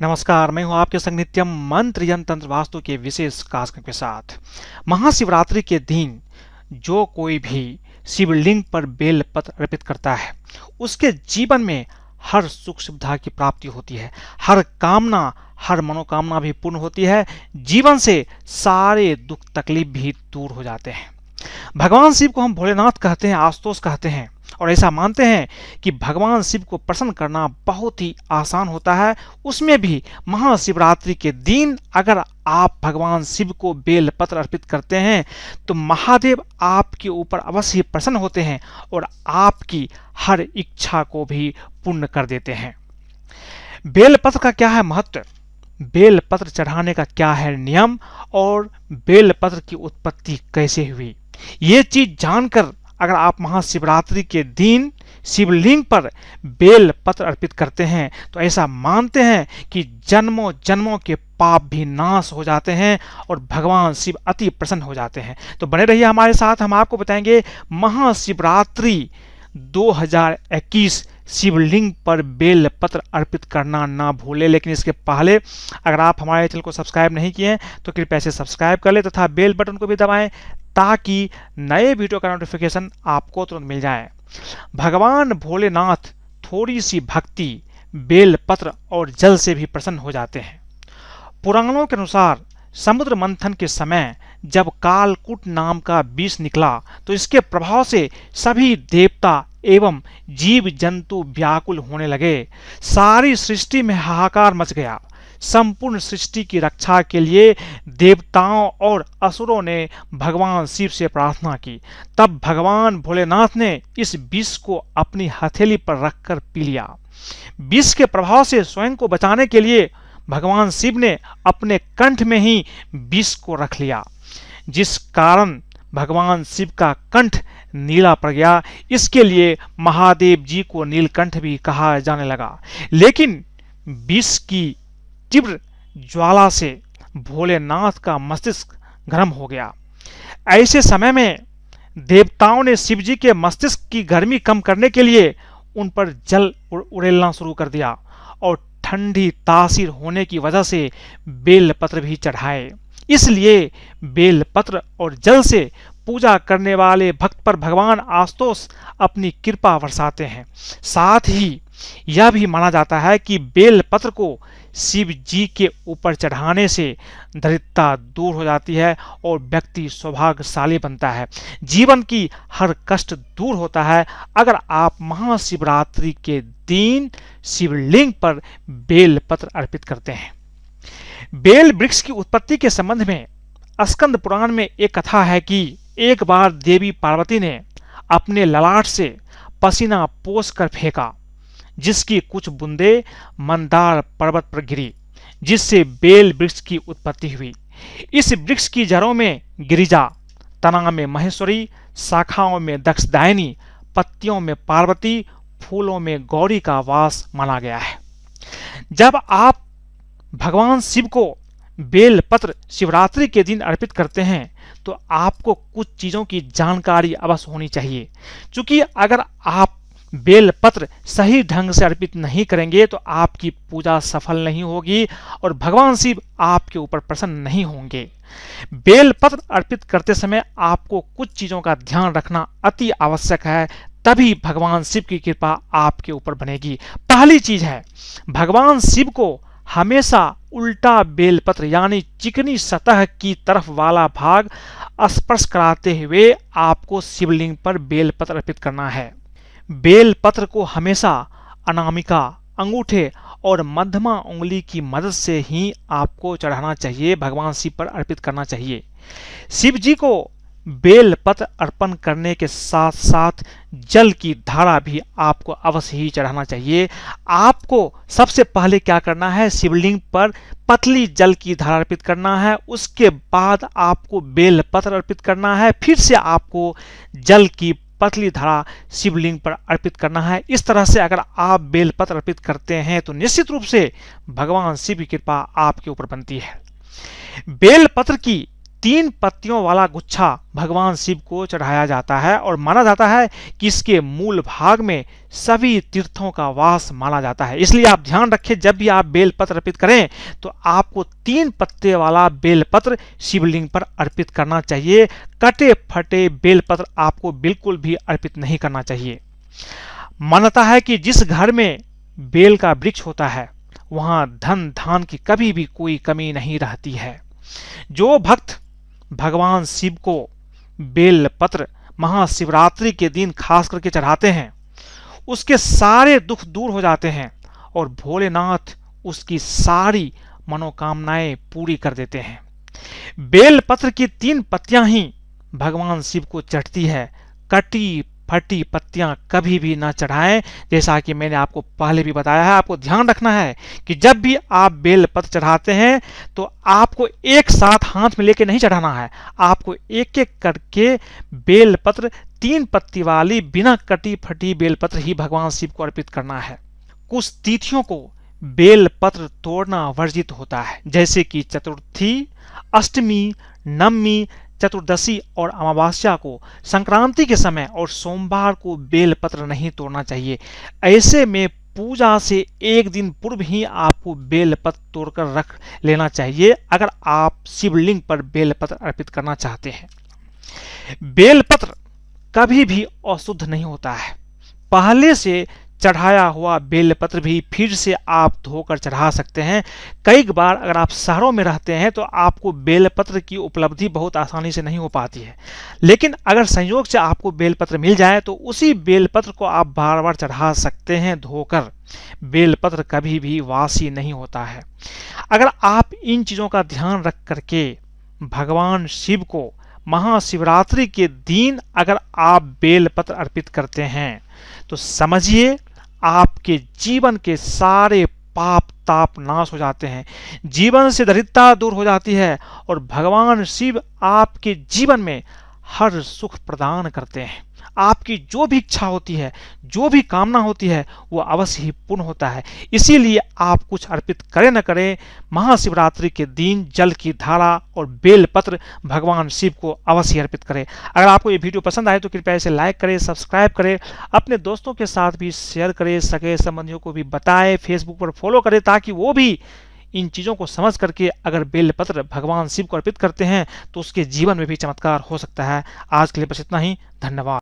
नमस्कार, मैं हूं आपके संग नित्यम मंत्र यंत्र तंत्र वास्तु के विशेष कार्यक्रम के साथ। महाशिवरात्रि के दिन जो कोई भी शिवलिंग पर बेल पत्र अर्पित करता है, उसके जीवन में हर सुख सुविधा की प्राप्ति होती है, हर मनोकामना भी पूर्ण होती है, जीवन से सारे दुख तकलीफ भी दूर हो जाते हैं। भगवान शिव को हम भोलेनाथ कहते हैं, आशुतोष कहते हैं और ऐसा मानते हैं कि भगवान शिव को प्रसन्न करना बहुत ही आसान होता है। उसमें भी महाशिवरात्रि के दिन अगर आप भगवान शिव को बेल पत्र अर्पित करते हैं तो महादेव आपके ऊपर अवश्य ही प्रसन्न होते हैं और आपकी हर इच्छा को भी पूर्ण कर देते हैं। बेल पत्र का क्या है महत्व, बेल पत्र चढ़ाने का क्या है नियम और बेल पत्र की उत्पत्ति कैसे हुई, ये चीज जानकर अगर आप महाशिवरात्रि के दिन शिवलिंग पर बेल पत्र अर्पित करते हैं तो ऐसा मानते हैं कि जन्मों जन्मों के पाप भी नाश हो जाते हैं और भगवान शिव अति प्रसन्न हो जाते हैं। तो बने रहिए हमारे साथ, हम आपको बताएंगे महाशिवरात्रि 2021 शिवलिंग पर बेल पत्र अर्पित करना ना भूले। लेकिन इसके पहले अगर आप हमारे चैनल को सब्सक्राइब नहीं किए हैं तो कृपया से सब्सक्राइब कर ले तथा बेल बटन को भी दबाएं ताकि नए वीडियो का नोटिफिकेशन आपको तुरंत मिल जाए। भगवान भोलेनाथ थोड़ी सी भक्ति, बेल पत्र और जल से भी प्रसन्न हो जाते हैं। पुराणों के अनुसार समुद्र मंथन के समय जब कालकूट नाम का विष निकला तो इसके प्रभाव से सभी देवता एवं जीव जंतु व्याकुल होने लगे। सारी सृष्टि में हाहाकार मच गया। संपूर्ण सृष्टि की रक्षा के लिए देवताओं और असुरों ने भगवान शिव से प्रार्थना की। तब भगवान भोलेनाथ ने इस विष को अपनी हथेली पर रखकर पी लिया। विष के प्रभाव से स्वयं को बचाने के लिए भगवान शिव ने अपने कंठ में ही विष को रख लिया, जिस कारण भगवान शिव का कंठ नीला पड़ गया। इसके लिए महादेव जी को नीलकंठ भी कहा जाने लगा। लेकिन विष की तीव्र ज्वाला से भोलेनाथ का मस्तिष्क गर्म हो गया। ऐसे समय में देवताओं ने शिव जी के मस्तिष्क की गर्मी कम करने के लिए उन पर जल उड़ेलना शुरू कर दिया और ठंडी तासीर होने की वजह से बेल पत्र भी चढ़ाए। इसलिए बेल पत्र और जल से पूजा करने वाले भक्त पर भगवान आशुतोष अपनी कृपा बरसाते हैं। साथ ही यह भी माना जाता है कि बेल पत्र को शिव जी के ऊपर चढ़ाने से दरिद्रता दूर हो जाती है और व्यक्ति सौभाग्यशाली बनता है, जीवन की हर कष्ट दूर होता है अगर आप महाशिवरात्रि के दिन शिवलिंग पर बेल पत्र अर्पित करते हैं। बेल वृक्ष की उत्पत्ति के संबंध में स्कंद पुराण में एक कथा है कि एक बार देवी पार्वती ने अपने ललाट से पसीना पोंछ कर फेंका, जिसकी कुछ बूंदें मंदार पर्वत पर गिरी, जिससे बेल वृक्ष की उत्पत्ति हुई। इस वृक्ष की जड़ों में गिरिजा, तना में महेश्वरी, शाखाओं में दक्षदायिनी, पत्तियों में पार्वती, फूलों में गौरी का वास माना गया है। जब आप भगवान शिव को बेल पत्र शिवरात्रि के दिन अर्पित करते हैं तो आपको कुछ चीजों की जानकारी अवश्य होनी चाहिए, क्योंकि अगर आप बेल पत्र सही ढंग से अर्पित नहीं करेंगे तो आपकी पूजा सफल नहीं होगी और भगवान शिव आपके ऊपर प्रसन्न नहीं होंगे। बेल पत्र अर्पित करते समय आपको कुछ चीजों का ध्यान रखना अति आवश्यक है, तभी भगवान शिव की कृपा आपके ऊपर बनेगी। पहली चीज है, भगवान शिव को हमेशा उल्टा बेलपत्र यानी चिकनी सतह की तरफ वाला भाग स्पर्श कराते हुए आपको शिवलिंग पर बेलपत्र अर्पित करना है। बेलपत्र को हमेशा अनामिका, अंगूठे और मध्यमा उंगली की मदद से ही आपको चढ़ाना चाहिए, भगवान शिव पर अर्पित करना चाहिए। शिव जी को बेलपत्र अर्पण करने के साथ साथ जल की धारा भी आपको अवश्य ही चढ़ाना चाहिए। आपको सबसे पहले क्या करना है, शिवलिंग पर पतली जल की धारा अर्पित करना है, उसके बाद आपको बेलपत्र अर्पित करना है, फिर से आपको जल की पतली धारा शिवलिंग पर अर्पित करना है। इस तरह से अगर आप बेलपत्र अर्पित करते हैं तो निश्चित रूप से भगवान शिव की कृपा आपके ऊपर बनती है। बेलपत्र की 3 पत्तियों वाला गुच्छा भगवान शिव को चढ़ाया जाता है और माना जाता है कि इसके मूल भाग में सभी तीर्थों का वास माना जाता है। इसलिए आप ध्यान रखें, जब भी आप बेलपत्र अर्पित करें तो आपको 3 पत्ते वाला बेलपत्र शिवलिंग पर अर्पित करना चाहिए। कटे फटे बेलपत्र आपको बिल्कुल भी अर्पित नहीं करना चाहिए। मान्यता है कि जिस घर में बेल का वृक्ष होता है वहां धन धान की कभी भी कोई कमी नहीं रहती है। जो भक्त भगवान शिव को बेलपत्र महाशिवरात्रि के दिन खास करके चढ़ाते हैं उसके सारे दुख दूर हो जाते हैं और भोलेनाथ उसकी सारी मनोकामनाएं पूरी कर देते हैं। बेलपत्र की 3 पत्तियां ही भगवान शिव को चढ़ती है। कटी फटी पत्तियां कभी भी ना चढ़ाएं। जैसा कि मैंने आपको पहले भी बताया है, आपको ध्यान रखना है कि जब भी आप बेलपत्र चढ़ाते हैं तो आपको एक साथ हाथ में लेके नहीं चढ़ाना है। आपको एक एक करके बेलपत्र 3 पत्ती वाली बिना कटी फटी बेलपत्र ही भगवान शिव को अर्पित करना है। कुछ तिथियों को बेलपत्र तोड़ना वर्जित होता है, जैसे कि चतुर्थी, अष्टमी, नवमी, चतुर्दशी और अमावस्या को, संक्रांति के समय और सोमवार को बेलपत्र नहीं तोड़ना चाहिए। ऐसे में पूजा से एक दिन पूर्व ही आपको बेलपत्र तोड़कर रख लेना चाहिए अगर आप शिवलिंग पर बेलपत्र अर्पित करना चाहते हैं। बेलपत्र कभी भी अशुद्ध नहीं होता है। पहले से चढ़ाया हुआ बेलपत्र भी फिर से आप धोकर चढ़ा सकते हैं। कई बार अगर आप शहरों में रहते हैं तो आपको बेलपत्र की उपलब्धि बहुत आसानी से नहीं हो पाती है, लेकिन अगर संयोग से आपको बेलपत्र मिल जाए तो उसी बेलपत्र को आप बार बार चढ़ा सकते हैं धोकर। बेलपत्र कभी भी वासी नहीं होता है। अगर आप इन चीज़ों का ध्यान रख करके भगवान शिव को महाशिवरात्रि के दिन अगर आप बेलपत्र अर्पित करते हैं तो समझिए आपके जीवन के सारे पाप ताप नाश हो जाते हैं, जीवन से दरिद्रता दूर हो जाती है और भगवान शिव आपके जीवन में हर सुख प्रदान करते हैं। आपकी जो भी इच्छा होती है, जो भी कामना होती है, वो अवश्य ही पूर्ण होता है। इसीलिए आप कुछ अर्पित करें न करें, महाशिवरात्रि के दिन जल की धारा और बेलपत्र भगवान शिव को अवश्य अर्पित करें। अगर आपको ये वीडियो पसंद आए तो कृपया इसे लाइक करें, सब्सक्राइब करें, अपने दोस्तों के साथ भी शेयर करें, सगे संबंधियों को भी बताएं, फेसबुक पर फॉलो करें ताकि वो भी इन चीज़ों को समझ करके अगर बेलपत्र भगवान शिव को अर्पित करते हैं तो उसके जीवन में भी चमत्कार हो सकता है। आज के लिए बस इतना ही। धन्यवाद।